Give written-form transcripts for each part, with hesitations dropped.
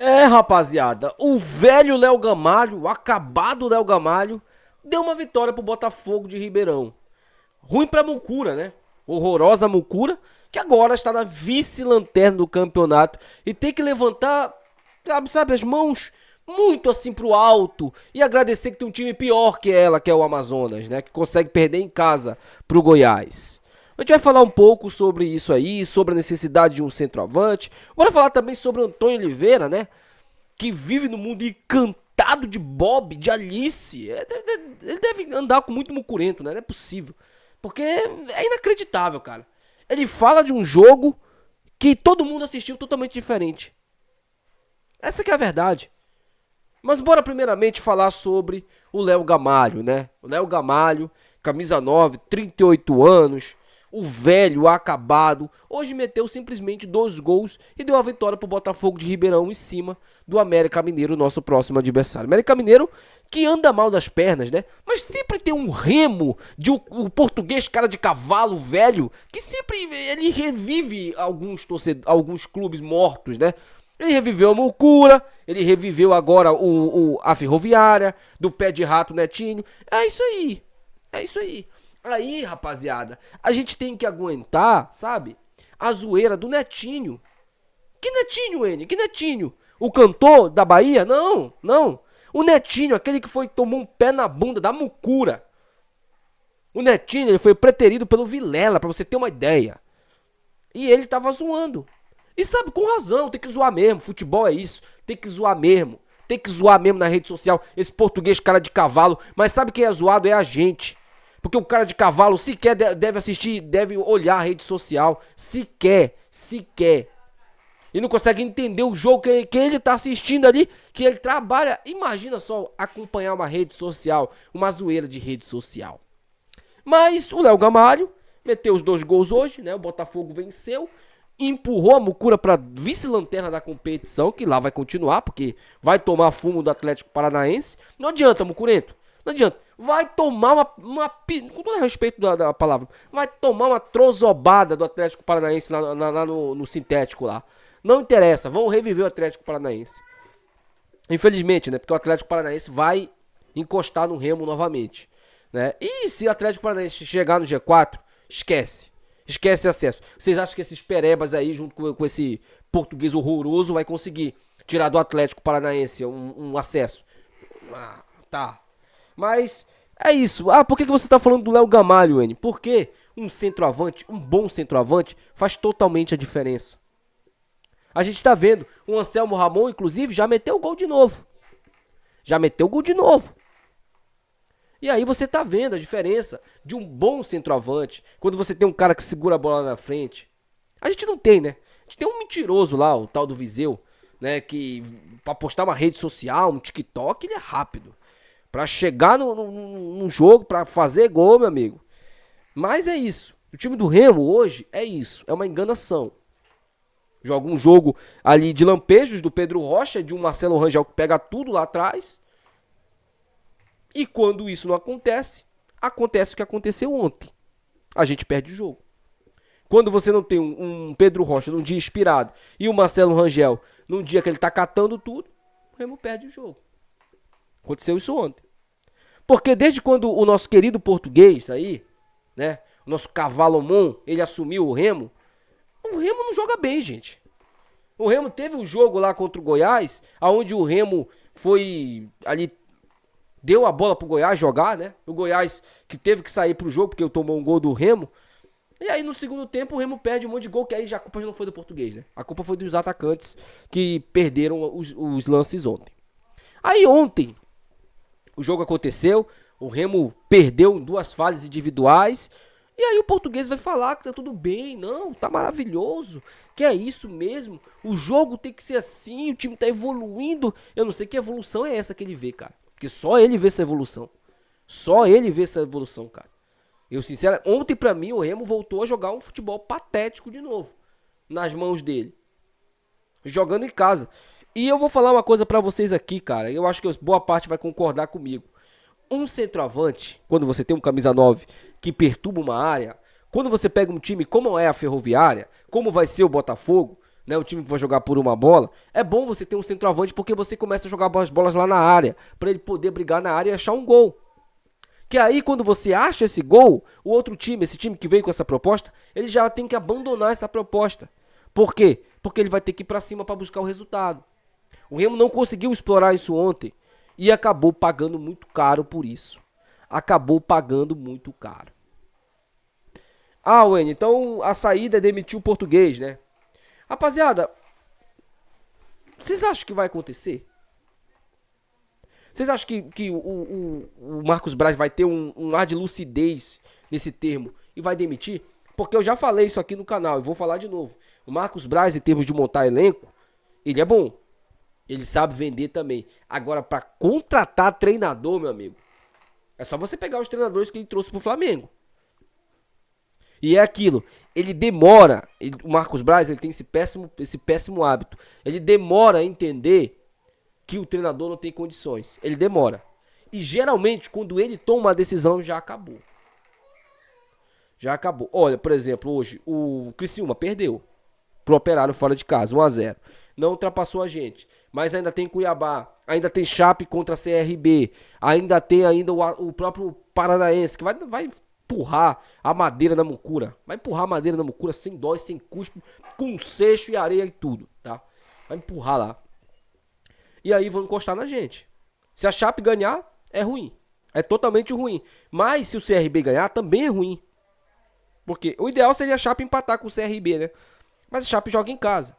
Rapaziada, o velho Léo Gamalho, o acabado Léo Gamalho, deu uma vitória pro Botafogo de Ribeirão. Ruim pra Mucura, né? Horrorosa Mucura, que agora está na vice-lanterna do campeonato e tem que levantar, sabe, as mãos muito assim pro alto e agradecer que tem um time pior que ela, que é o Amazonas, né? Que consegue perder em casa pro Goiás. A gente vai falar um pouco sobre isso aí, sobre a necessidade de um centroavante. Bora falar também sobre o Antônio Oliveira, né? Que vive no mundo encantado de Bob, de Alice. Ele deve andar com muito mucurento, né? Não é possível. Porque é inacreditável, cara. Ele fala de um jogo que todo mundo assistiu totalmente diferente. Essa que é a verdade. Mas bora primeiramente falar sobre o Léo Gamalho, né? O Léo Gamalho, camisa 9, 38 anos, o velho acabado, hoje meteu simplesmente 2 gols e deu a vitória pro Botafogo de Ribeirão em cima do América Mineiro, nosso próximo adversário. América Mineiro que anda mal das pernas, né? Mas sempre tem um remo de um português cara de cavalo velho que sempre ele revive alguns clubes mortos, né? Ele reviveu a Mucura, ele reviveu agora a Ferroviária, do pé de rato Netinho. É isso aí, é isso aí. Aí, rapaziada, a gente tem que aguentar, sabe? A zoeira do Netinho. Que Netinho, N? Que Netinho? O cantor da Bahia? Não, não. O Netinho, aquele que tomou um pé na bunda da Mucura. O Netinho, ele foi preterido pelo Vilela, pra você ter uma ideia. E ele tava zoando. E sabe, com razão, tem que zoar mesmo. Futebol é isso, tem que zoar mesmo. Tem que zoar mesmo na rede social. Esse português cara de cavalo. Mas sabe quem é zoado? É a gente. Porque o cara de cavalo sequer deve assistir, deve olhar a rede social. Sequer. E não consegue entender o jogo que ele tá assistindo ali, que ele trabalha. Imagina só acompanhar uma rede social, uma zoeira de rede social. Mas o Léo Gamalho meteu os 2 gols hoje, né? O Botafogo venceu, empurrou a Mucura para vice-lanterna da competição, que lá vai continuar, porque vai tomar fumo do Atlético Paranaense. Não adianta, Mucurento. Não adianta. Vai tomar com todo respeito da palavra, vai tomar uma trozobada do Atlético Paranaense lá no sintético lá. Não interessa, vão reviver o Atlético Paranaense. Infelizmente, né? Porque o Atlético Paranaense vai encostar no Remo novamente, né? E se o Atlético Paranaense chegar no G4, esquece. Esquece acesso. Vocês acham que esses perebas aí, junto com esse português horroroso, vai conseguir tirar do Atlético Paranaense um acesso? Ah, tá. Mas é isso. Ah, por que você tá falando do Léo Gamalho, N? Porque um centroavante, um bom centroavante, faz totalmente a diferença. A gente tá vendo, o Anselmo Ramon, inclusive, já meteu o gol de novo. Já meteu o gol de novo. E aí você tá vendo a diferença de um bom centroavante, quando você tem um cara que segura a bola na frente. A gente não tem, né? A gente tem um mentiroso lá, o tal do Viseu, né? Que pra postar uma rede social, um TikTok, ele é rápido. Pra chegar no jogo, pra fazer gol, meu amigo. Mas é isso. O time do Remo hoje é isso. É uma enganação. Joga um jogo ali de lampejos do Pedro Rocha, de um Marcelo Rangel que pega tudo lá atrás. E quando isso não acontece, acontece o que aconteceu ontem. A gente perde o jogo. Quando você não tem um Pedro Rocha num dia inspirado e o Marcelo Rangel num dia que ele tá catando tudo, o Remo perde o jogo. Aconteceu isso ontem. Porque desde quando o nosso querido português aí, né, o nosso Cavalomon, ele assumiu o Remo não joga bem, gente. O Remo teve um jogo lá contra o Goiás, aonde o Remo foi ali, deu a bola pro Goiás jogar, né? O Goiás que teve que sair pro jogo porque tomou um gol do Remo. E aí no segundo tempo o Remo perde um monte de gol, que aí já a culpa já não foi do português, né? A culpa foi dos atacantes que perderam os lances ontem. Aí ontem o jogo aconteceu, o Remo perdeu em 2 falhas individuais. E aí o português vai falar que tá tudo bem, não, tá maravilhoso, que é isso mesmo, o jogo tem que ser assim, o time tá evoluindo. Eu não sei que evolução é essa que ele vê, cara, porque só ele vê essa evolução. Só ele vê essa evolução, cara. Eu, sinceramente, ontem pra mim o Remo voltou a jogar um futebol patético de novo, nas mãos dele, jogando em casa. E eu vou falar uma coisa pra vocês aqui, cara, eu acho que boa parte vai concordar comigo. Um centroavante, quando você tem um camisa 9 que perturba uma área, quando você pega um time como é a Ferroviária, como vai ser o Botafogo, né, o time que vai jogar por uma bola, é bom você ter um centroavante porque você começa a jogar as bolas lá na área, para ele poder brigar na área e achar um gol. Que aí quando você acha esse gol, o outro time, esse time que veio com essa proposta, ele já tem que abandonar essa proposta. Por quê? Porque ele vai ter que ir para cima para buscar o resultado. O Remo não conseguiu explorar isso ontem e acabou pagando muito caro por isso. Acabou pagando muito caro. Ah, Wayne, então a saída é demitir o português, né? Rapaziada, vocês acham que vai acontecer? Vocês acham que o Marcos Braz vai ter um ar de lucidez nesse termo e vai demitir? Porque eu já falei isso aqui no canal e vou falar de novo. O Marcos Braz, em termos de montar elenco, ele é bom. Ele sabe vender também. Agora, para contratar treinador, meu amigo, é só você pegar os treinadores que ele trouxe pro Flamengo. E é aquilo, ele demora, o Marcos Braz, ele tem esse péssimo hábito. Ele demora a entender que o treinador não tem condições. Ele demora. E geralmente, quando ele toma uma decisão, já acabou. Já acabou. Olha, por exemplo, hoje, o Criciúma perdeu pro Operário fora de casa, 1-0. Não ultrapassou a gente. Mas ainda tem Cuiabá, ainda tem Chape contra a CRB, ainda tem o próprio Paranaense, que vai empurrar a madeira na mucura. Vai empurrar a madeira na mucura sem dó e sem cuspe, com seixo e areia e tudo, tá? Vai empurrar lá. E aí vão encostar na gente. Se a Chape ganhar, é ruim. É totalmente ruim. Mas se o CRB ganhar, também é ruim. Porque o ideal seria a Chape empatar com o CRB, né? Mas a Chape joga em casa.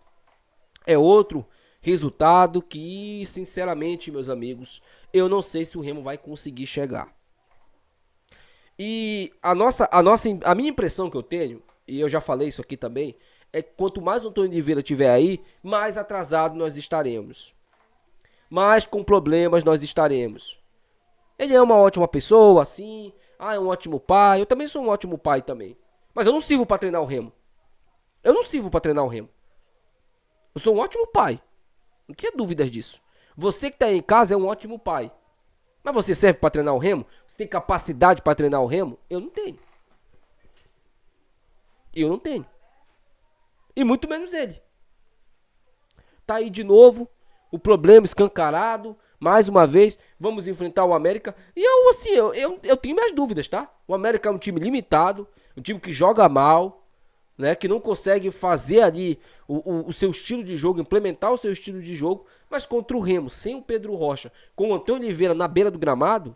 É outro resultado que, sinceramente, meus amigos, eu não sei se o Remo vai conseguir chegar. E a minha impressão que eu tenho, e eu já falei isso aqui também, é que quanto mais o Antônio Oliveira estiver aí, mais atrasado nós estaremos. Mais com problemas nós estaremos. Ele é uma ótima pessoa, assim. É um ótimo pai. Eu também sou um ótimo pai também. Mas eu não sirvo pra treinar o Remo. Eu não sirvo pra treinar o Remo. Eu sou um ótimo pai. Não tenha dúvidas disso. Você que tá aí em casa é um ótimo pai. Mas você serve pra treinar o Remo? Você tem capacidade pra treinar o Remo? Eu não tenho. Eu não tenho. E muito menos ele. Tá aí de novo. O problema escancarado. Mais uma vez. Vamos enfrentar o América. E eu, assim, eu tenho minhas dúvidas, tá? O América é um time limitado. Um time que joga mal. Né, que não consegue fazer ali o seu estilo de jogo, implementar o seu estilo de jogo, mas contra o Remo, sem o Pedro Rocha, com o Antônio Oliveira na beira do gramado,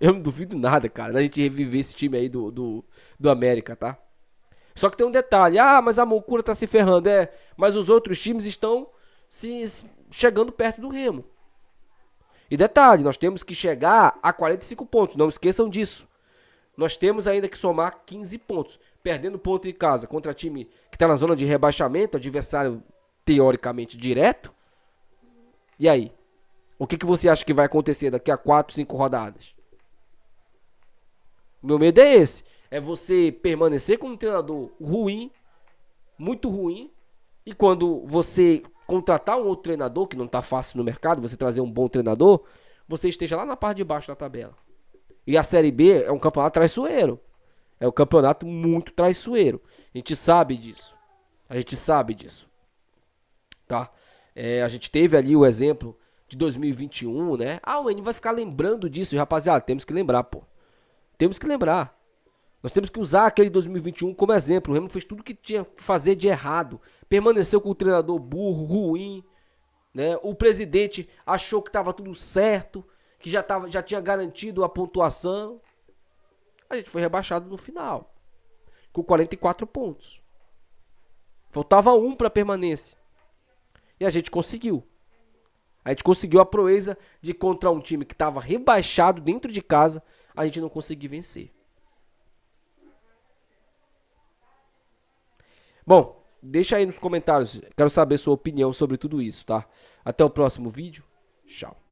eu não duvido nada, cara, da gente reviver esse time aí do América, tá? Só que tem um detalhe, mas a Moucura tá se ferrando, mas os outros times estão chegando perto do Remo. E detalhe, nós temos que chegar a 45 pontos, não esqueçam disso. Nós temos ainda que somar 15 pontos. Perdendo ponto em casa contra time que está na zona de rebaixamento, adversário teoricamente direto. E aí? O que você acha que vai acontecer daqui a 4, 5 rodadas? O meu medo é esse. É você permanecer com um treinador ruim, muito ruim. E quando você contratar um outro treinador, que não está fácil no mercado, você trazer um bom treinador, você esteja lá na parte de baixo da tabela. E a Série B é um campeonato traiçoeiro. É um campeonato muito traiçoeiro. A gente sabe disso. A gente sabe disso. Tá? A gente teve ali o exemplo de 2021, né? O N vai ficar lembrando disso. E, rapaziada, temos que lembrar, pô. Temos que lembrar. Nós temos que usar aquele 2021 como exemplo. O Remo fez tudo que tinha que fazer de errado. Permaneceu com o treinador burro, ruim. Né? O presidente achou que estava tudo certo. Que já tinha garantido a pontuação. A gente foi rebaixado no final. Com 44 pontos. Faltava 1 para permanência. E a gente conseguiu. A gente conseguiu a proeza de contra um time que estava rebaixado dentro de casa. A gente não conseguiu vencer. Bom, deixa aí nos comentários. Quero saber sua opinião sobre tudo isso, tá? Até o próximo vídeo. Tchau.